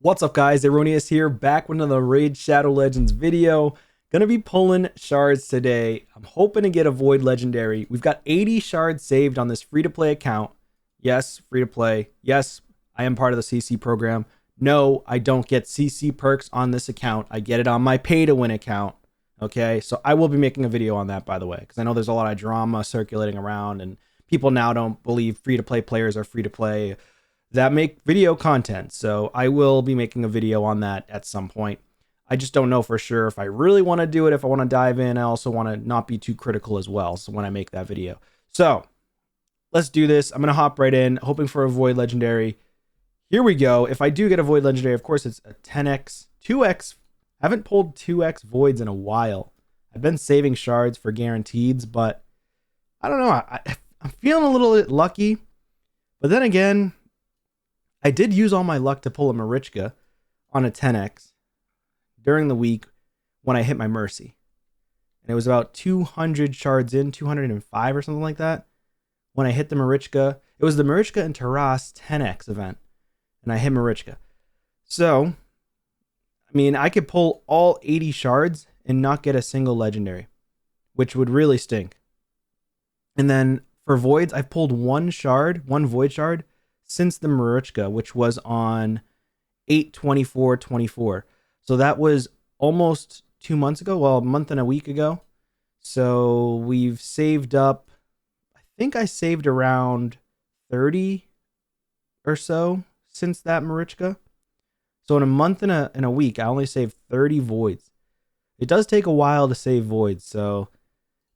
What's up, guys? Erroneous here, back with another Raid Shadow Legends video. Gonna be pulling shards today. I'm hoping to get a Void Legendary. We've got 80 shards saved on this free-to-play account. Yes, free-to-play. Yes, I am part of the CC program. No, I don't get CC perks on this account. I get it on my pay-to-win account. Okay, so I will be making a video on that, by the way, because I know there's a lot of drama circulating around, and people now don't believe free-to-play players are free-to-play that make video content. So I will be making a video on that at some point. I just don't know for sure if I really want to do it, if I want to dive in. I also want to not be too critical as well. So when I make that video. So let's do this. I'm going to hop right in, hoping for a Void Legendary. Here we go. If I do get a Void Legendary, of course, it's a 10x, 2x. I haven't pulled 2x Voids in a while. I've been saving shards for guaranteeds, but I don't know. I'm feeling a little bit lucky. But then again, I did use all my luck to pull a Marichka on a 10x during the week when I hit my Mercy. And it was about 200 shards in, 205 or something like that. When I hit the Marichka, it was the Marichka and Taras 10x event. And I hit Marichka. So, I mean, I could pull all 80 shards and not get a single legendary, which would really stink. And then for voids, I've pulled one void shard, since the Marichka, which was on 8/24/24. So that was almost 2 months ago. Well, a month and a week ago. So we've saved up, I think I saved around 30 or so since that Marichka. So in a month and a week, I only saved 30 voids. It does take a while to save voids, so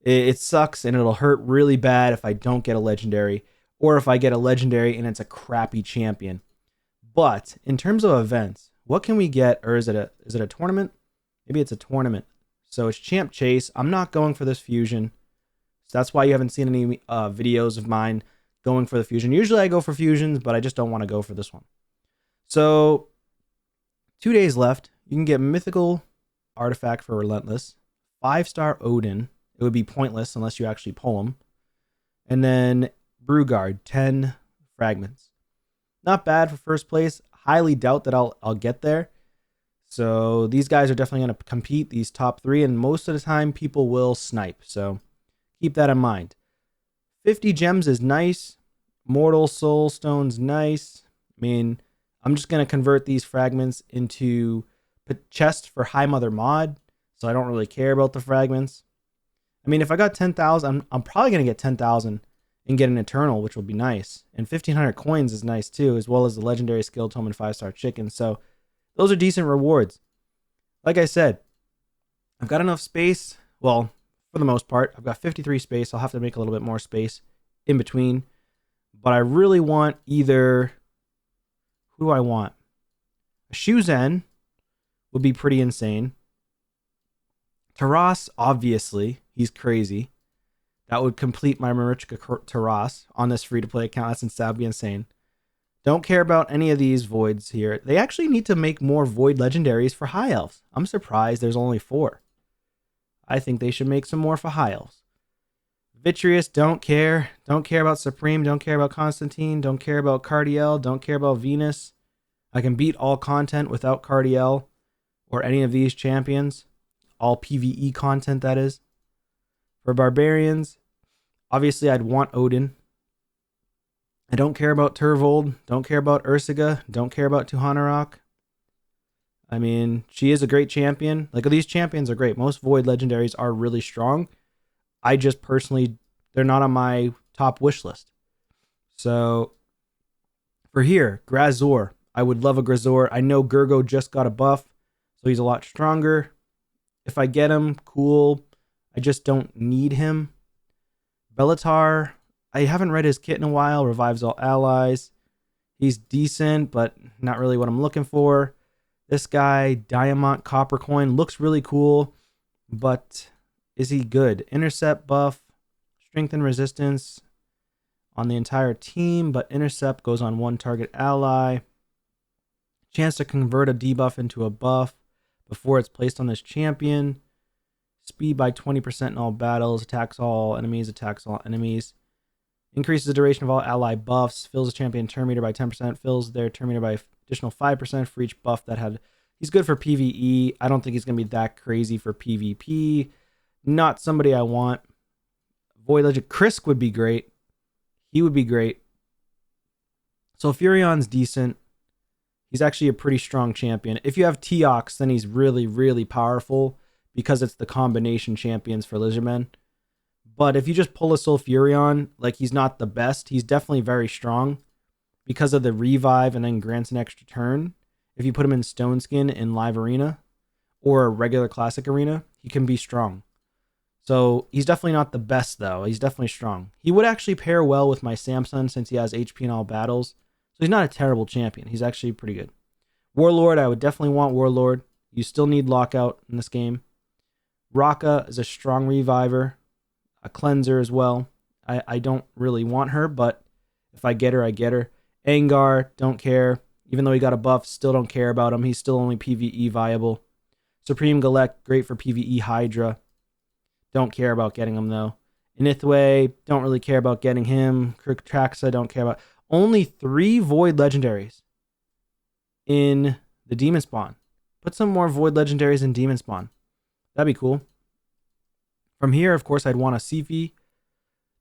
it sucks and it'll hurt really bad if I don't get a legendary, or if I get a legendary and it's a crappy champion. But in terms of events, what can we get? Or is it a tournament? Maybe it's a tournament. So it's Champ Chase. I'm not going for this fusion. So that's why you haven't seen any videos of mine going for the fusion. Usually I go for fusions, but I just don't want to go for this one. So 2 days left. You can get mythical artifact for Relentless. 5-star Odin. It would be pointless unless you actually pull him. And then Brugard, 10 fragments. Not bad for first place. Highly doubt that I'll get there. So these guys are definitely going to compete, these top three, and most of the time people will snipe. So keep that in mind. 50 gems is nice. Mortal Soul Stone's nice. I mean, I'm just going to convert these fragments into chests for High Mother mod, so I don't really care about the fragments. I mean, if I got 10,000, I'm probably going to get 10,000 and get an Eternal, which will be nice. And 1,500 coins is nice too, as well as the Legendary Skill Tome and 5-star Chicken. So those are decent rewards. Like I said, I've got enough space. Well, for the most part, I've got 53 space. I'll have to make a little bit more space in between. But I really want either... Who do I want? A Shuzen would be pretty insane. Taras, obviously. He's crazy. That would complete my Marichka Taras on this free-to-play account. That would be insane. Don't care about any of these voids here. They actually need to make more void legendaries for high elves. I'm surprised there's only 4. I think they should make some more for high elves. Vitreous, don't care. Don't care about Supreme. Don't care about Constantine. Don't care about Cardiel. Don't care about Venus. I can beat all content without Cardiel or any of these champions. All PvE content, that is. For Barbarians, obviously I'd want Odin. I don't care about Turvold. Don't care about Ursiga. Don't care about Tuhanarok. I mean, she is a great champion. Like, these champions are great. Most Void legendaries are really strong. I just personally, they're not on my top wish list. So, for here, Grazor. I would love a Grazor. I know Gurgo just got a buff, so he's a lot stronger. If I get him, cool. I just don't need him. Bellatar, I haven't read his kit in a while. Revives all allies. He's decent, but not really what I'm looking for. This guy, Diamant Copper Coin, looks really cool, but is he good? Intercept buff, strength and resistance on the entire team, but intercept goes on one target ally. Chance to convert a debuff into a buff before it's placed on this champion. Speed by 20% in all battles. Attacks all enemies. Increases the duration of all ally buffs. Fills the champion turn meter by 10%. Fills their turn meter by additional 5% for each buff that had. He's good for PvE. I don't think he's going to be that crazy for PvP. Not somebody I want. Void Legend. Krisk would be great. He would be great. So Furion's decent. He's actually a pretty strong champion. If you have Teox, then he's really, really powerful because it's the combination champions for Lizardmen. But if you just pull a Sulfurion, like, he's not the best. He's definitely very strong because of the revive and then grants an extra turn. If you put him in Stone Skin in Live Arena or a regular Classic Arena, he can be strong. So he's definitely not the best, though. He's definitely strong. He would actually pair well with my Samsung since he has HP in all battles. So he's not a terrible champion. He's actually pretty good. Warlord, I would definitely want Warlord. You still need Lockout in this game. Raka is a strong reviver. A cleanser as well. I don't really want her, but if I get her, I get her. Angar, don't care. Even though he got a buff, still don't care about him. He's still only PvE viable. Supreme Galek, great for PvE Hydra. Don't care about getting him, though. Inithway, don't really care about getting him. Kirktraxa, don't care about. Only 3 Void Legendaries in the Demon Spawn. Put some more Void Legendaries in Demon Spawn. That'd be cool. From here, of course, I'd want a Sifi.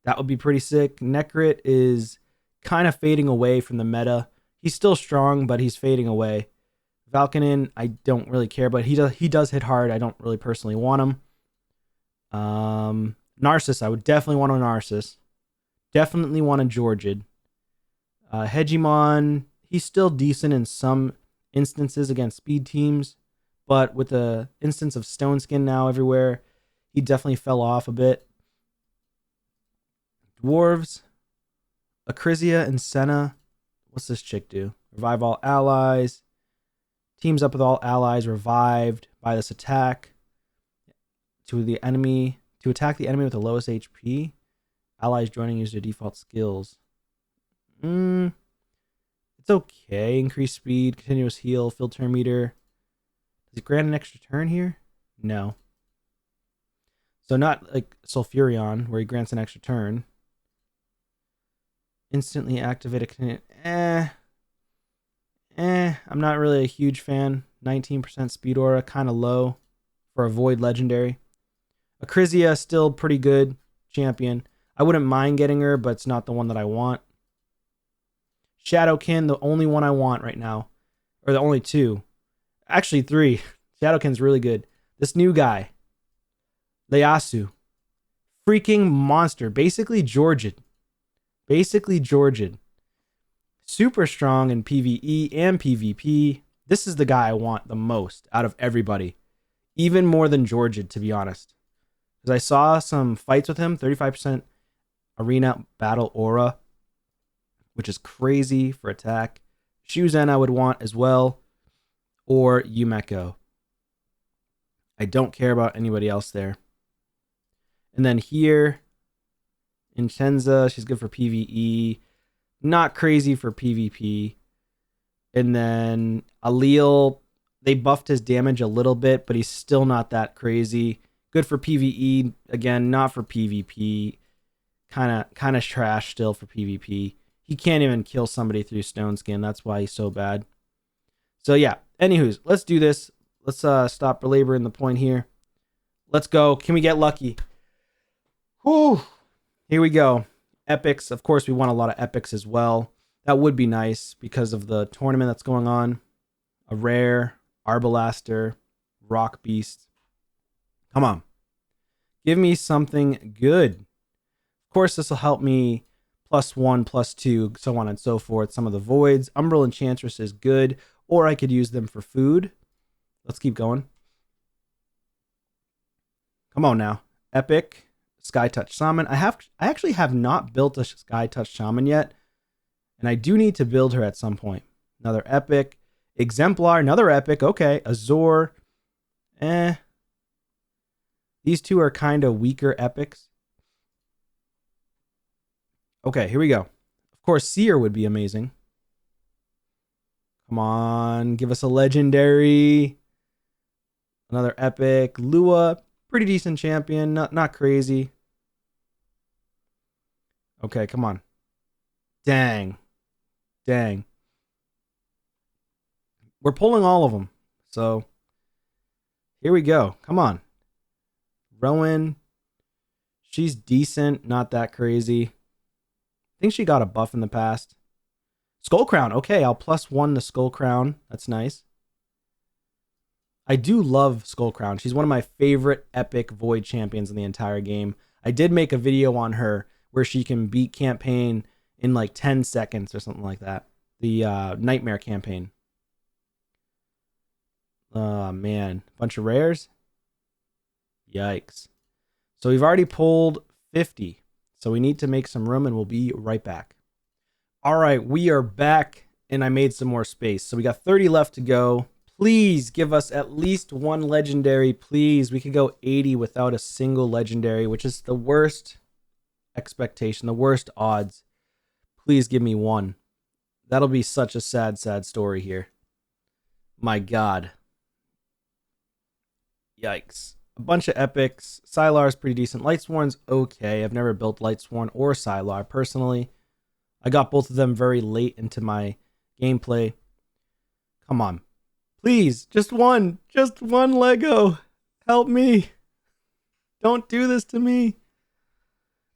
That would be pretty sick. Necrit is kind of fading away from the meta. He's still strong, but he's fading away. Valkanen, I don't really care, but he does hit hard. I don't really personally want him. Narcissus, I would definitely want a Narcissus. Definitely want a Georgid. Hegemon, he's still decent in some instances against speed teams, but with the instance of Stone Skin now everywhere, he definitely fell off a bit. Dwarves, Acrisia and Senna. What's this chick do? Revive all allies. Teams up with all allies revived by this attack. To attack the enemy with the lowest HP. Allies joining use their default skills. It's okay. Increased speed, continuous heal, fill turn meter. Does it grant an extra turn here? No. So not like Sulfurion, where he grants an extra turn. Instantly activate a... I'm not really a huge fan. 19% speed aura, kind of low for a Void Legendary. Acrisia, still pretty good champion. I wouldn't mind getting her, but it's not the one that I want. Shadowkin, the only one I want right now. Or the only 2. Actually 3. Shadowkin's really good. This new guy. Leasu. Freaking monster. Basically Georgid. Super strong in PvE and PvP. This is the guy I want the most out of everybody. Even more than Georgid, to be honest. Because I saw some fights with him. 35% arena battle aura, which is crazy for attack. Shuzen I would want as well. Or Yumeko. I don't care about anybody else there. And then here, Inchenza, she's good for PvE. Not crazy for PvP. And then Alil, they buffed his damage a little bit, but he's still not that crazy. Good for PvE. Again, not for PvP. Kind of trash still for PvP. He can't even kill somebody through Stone Skin. That's why he's so bad. So yeah, anywho's, let's do this. Let's stop belaboring the point here. Let's go. Can we get lucky? Whew. Here we go. Epics. Of course, we want a lot of epics as well. That would be nice because of the tournament that's going on. A rare, Arbalaster, Rock Beast. Come on. Give me something good. Of course, this will help me +1, +2, so on and so forth. Some of the voids. Umbral Enchantress is good, or I could use them for food. Let's keep going. Come on now. Epic. Sky Touch Shaman. I actually have not built a Sky Touch Shaman yet, and I do need to build her at some point. Another epic. Exemplar, another epic. Okay, Azor. These two are kind of weaker epics. Okay, here we go. Of course, Seer would be amazing. Come on, give us a legendary. Another epic. Lua, pretty decent champion. Not crazy. Okay, come on. Dang. We're pulling all of them. So here we go. Come on. Rowan. She's decent. Not that crazy. I think she got a buff in the past. Skull Crown. Okay, I'll +1 the Skull Crown. That's nice. I do love Skull Crown. She's one of my favorite epic Void champions in the entire game. I did make a video on her where she can beat campaign in like 10 seconds or something like that. The Nightmare campaign. Oh, man. Bunch of rares? Yikes. So we've already pulled 50. So we need to make some room and we'll be right back. All right, we are back and I made some more space. So we got 30 left to go. Please give us at least one legendary. Please, we could go 80 without a single legendary, which is the worst expectation, the worst odds. Please give me one. That'll be such a sad, sad story here. My God. Yikes. A bunch of epics. Sylar's pretty decent. Lightsworn's okay. I've never built Lightsworn or Sylar personally. I got both of them very late into my gameplay. Come on. Please, just one Lego. Help me. Don't do this to me.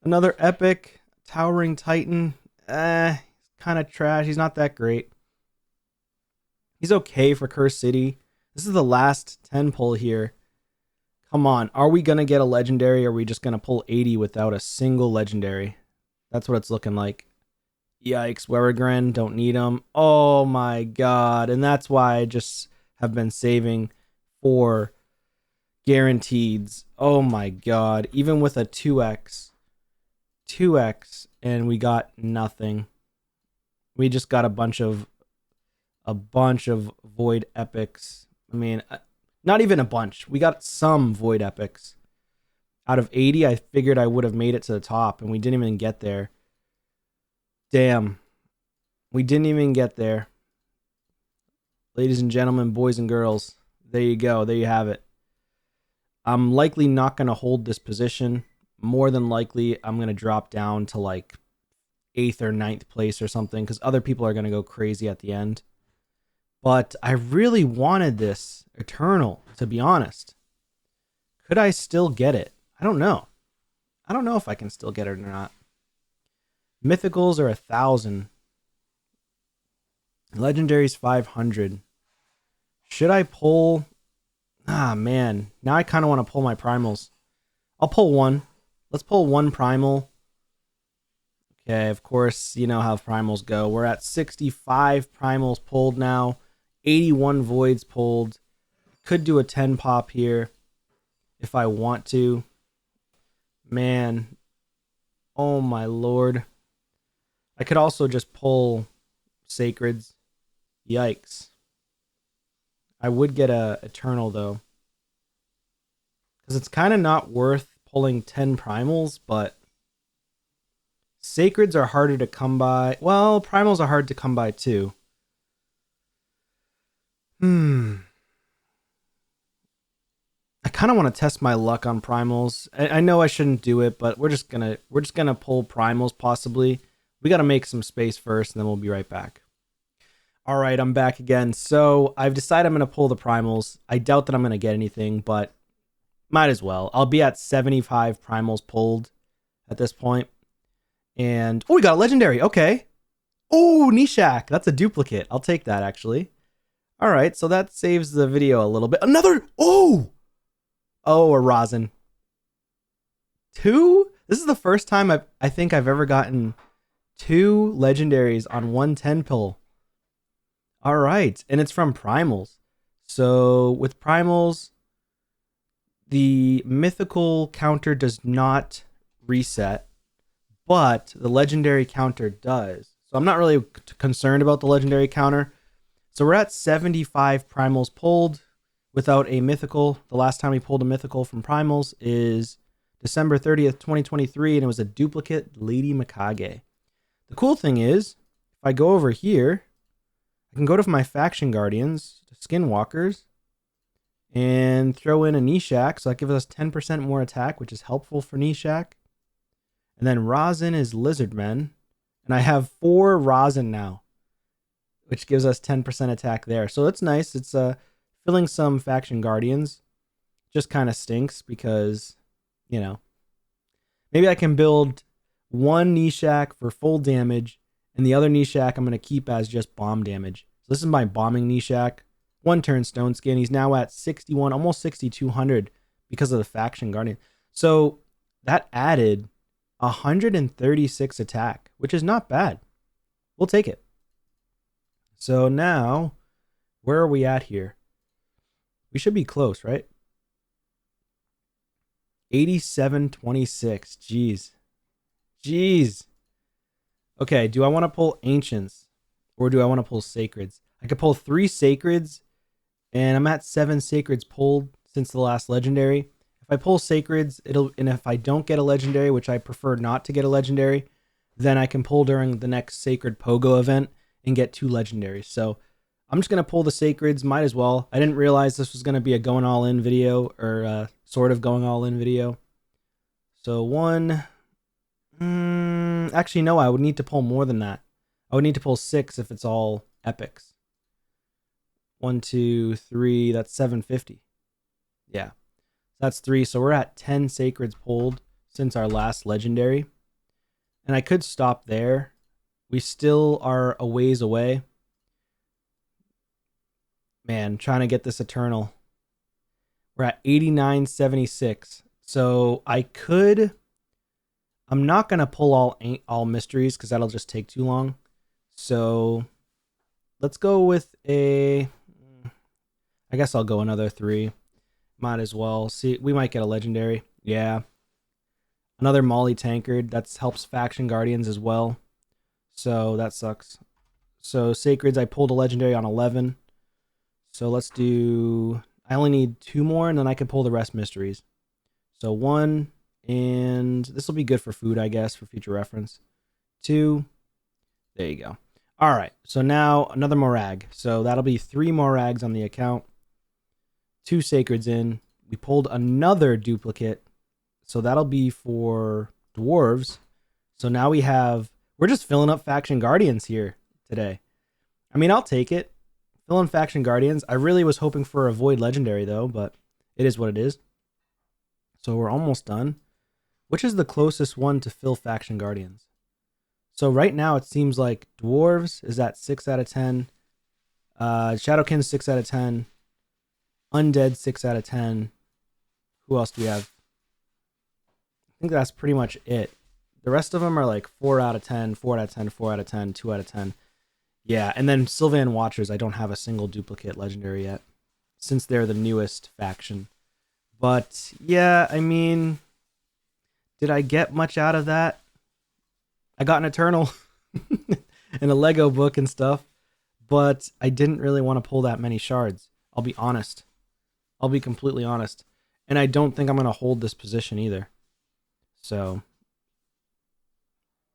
Another epic. Towering Titan. Kind of trash. He's not that great. He's okay for Curse City. This is the last 10 pull here. Come on. Are we going to get a legendary or are we just going to pull 80 without a single legendary? That's what it's looking like. Yikes. Weregren. Don't need him. Oh my God. And that's why I just have been saving for guaranteeds. Oh my God. Even with a 2x, and we got nothing. We just got a bunch of Void epics. I mean, not even a bunch. We got some Void epics. Out of 80, I figured I would have made it to the top, and we didn't even get there. Damn. We didn't even get there. Ladies and gentlemen, boys and girls, there you go. There you have it. I'm likely not going to hold this position. More than likely, I'm going to drop down to like 8th or 9th place or something because other people are going to go crazy at the end. But I really wanted this Eternal, to be honest. Could I still get it? I don't know. I don't know if I can still get it or not. Mythicals are 1,000. Legendary's 500. Should I pull? Ah, man. Now I kind of want to pull my primals. I'll pull one. Let's pull one primal. Okay, of course, you know how primals go. We're at 65 primals pulled now. 81 voids pulled. Could do a 10 pop here if I want to. Man. Oh my lord. I could also just pull sacreds. Yikes. I would get a Eternal though. Because it's kind of not worth pulling 10 primals, but sacreds are harder to come by. Well, primals are hard to come by too. I kind of want to test my luck on primals. I know I shouldn't do it, but we're just gonna pull primals possibly. We got to make some space first, and then we'll be right back. All right, I'm back again. So I've decided I'm gonna pull the primals. I doubt that I'm gonna get anything, but might as well. I'll be at 75 primals pulled at this point. And oh, we got a legendary. Okay. Oh, Nishak. That's a duplicate. I'll take that actually. All right, so that saves the video a little bit. Another. Oh, a rosin. 2? This is the first time I think I've ever gotten 2 legendaries on 110 pull. All right, and it's from primals. So with primals, the mythical counter does not reset, but the legendary counter does. So I'm not really concerned about the legendary counter. So we're at 75 primals pulled without a mythical. The last time we pulled a mythical from primals is December 30th, 2023, and it was a duplicate Lady Mikage. The cool thing is, if I go over here, I can go to my faction guardians, to skinwalkers, and throw in a Nishak, so that gives us 10% more attack, which is helpful for Nishak. And then Rosin is Lizardmen, and I have 4 Rosin now. which gives us 10% attack there. So that's nice. It's filling some faction guardians. Just kind of stinks because, you know, maybe I can build one Nishak for full damage, and the other Nishak I'm going to keep as just bomb damage. So this is my bombing Nishak. One turn Stone Skin. He's now at 61, almost 6,200 because of the faction guardian. So that added 136 attack, which is not bad. We'll take it. So now, where are we at here? We should be close, right? 8726. Jeez. Okay, do I want to pull Ancients or do I want to pull Sacreds? I could pull 3 Sacreds, and I'm at 7 Sacreds pulled since the last Legendary. If I pull Sacreds, and if I don't get a Legendary, which I prefer not to get a Legendary, then I can pull during the next Sacred Pogo event and get 2 Legendaries. So I'm just going to pull the Sacreds, might as well. I didn't realize this was going to be a going all in video, or sort of going all in video. So one, actually no, I would need to pull more than that. I would need to pull 6 if it's all epics. 1, 2, 3, that's 750. Yeah, that's 3. So we're at 10 Sacreds pulled since our last Legendary. And I could stop there. We still are a ways away. Man, trying to get this Eternal. We're at 8976. So I could... I'm not going to pull all mysteries because that'll just take too long. So let's go with a... I guess I'll go another 3. Might as well. See, we might get a Legendary. Yeah. Another Molly Tankard. That helps Faction Guardians as well. So that sucks. So Sacreds, I pulled a Legendary on 11. So let's do... I only need 2 more, and then I can pull the rest mysteries. So 1, and this will be good for food, I guess, for future reference. 2. There you go. All right, so now another Morag. So that'll be 3 Morags on the account. 2 Sacreds in. We pulled another duplicate. So that'll be for Dwarves. So now we have... We're just filling up Faction Guardians here today. I mean, I'll take it. Filling Faction Guardians. I really was hoping for a Void Legendary, though, but it is what it is. So we're almost done. Which is the closest one to fill Faction Guardians? So right now it seems like Dwarves is at 6 out of 10. Shadowkin 6 out of 10. Undead 6 out of 10. Who else do we have? I think that's pretty much it. The rest of them are like 4 out of 10, 4 out of 10, 4 out of 10, 2 out of 10. Yeah, and then Sylvan Watchers, I don't have a single duplicate legendary yet, since they're the newest faction. But yeah, I mean, did I get much out of that? I got an Eternal and a Lego book and stuff, but I didn't really want to pull that many shards. I'll be honest. I'll be completely honest. And I don't think I'm going to hold this position either. So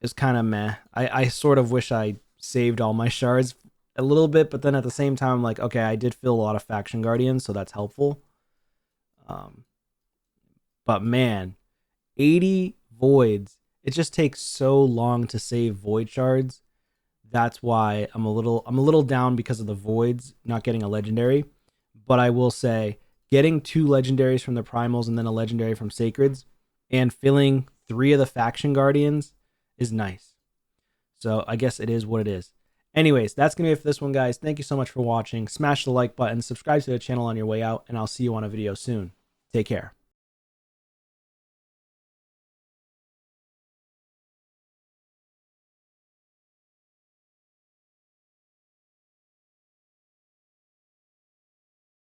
it's kind of meh. I sort of wish I saved all my shards a little bit, but then at the same time, I'm like, okay, I did fill a lot of Faction Guardians, so that's helpful. But man, 80 voids. It just takes so long to save void shards. That's why I'm a little down because of the voids not getting a legendary. But I will say, getting 2 legendaries from the primals and then a legendary from sacreds and filling 3 of the Faction Guardians is nice. So I guess it is what it is. Anyways, that's going to be it for this one, guys. Thank you so much for watching. Smash the like button, subscribe to the channel on your way out, and I'll see you on a video soon. Take care.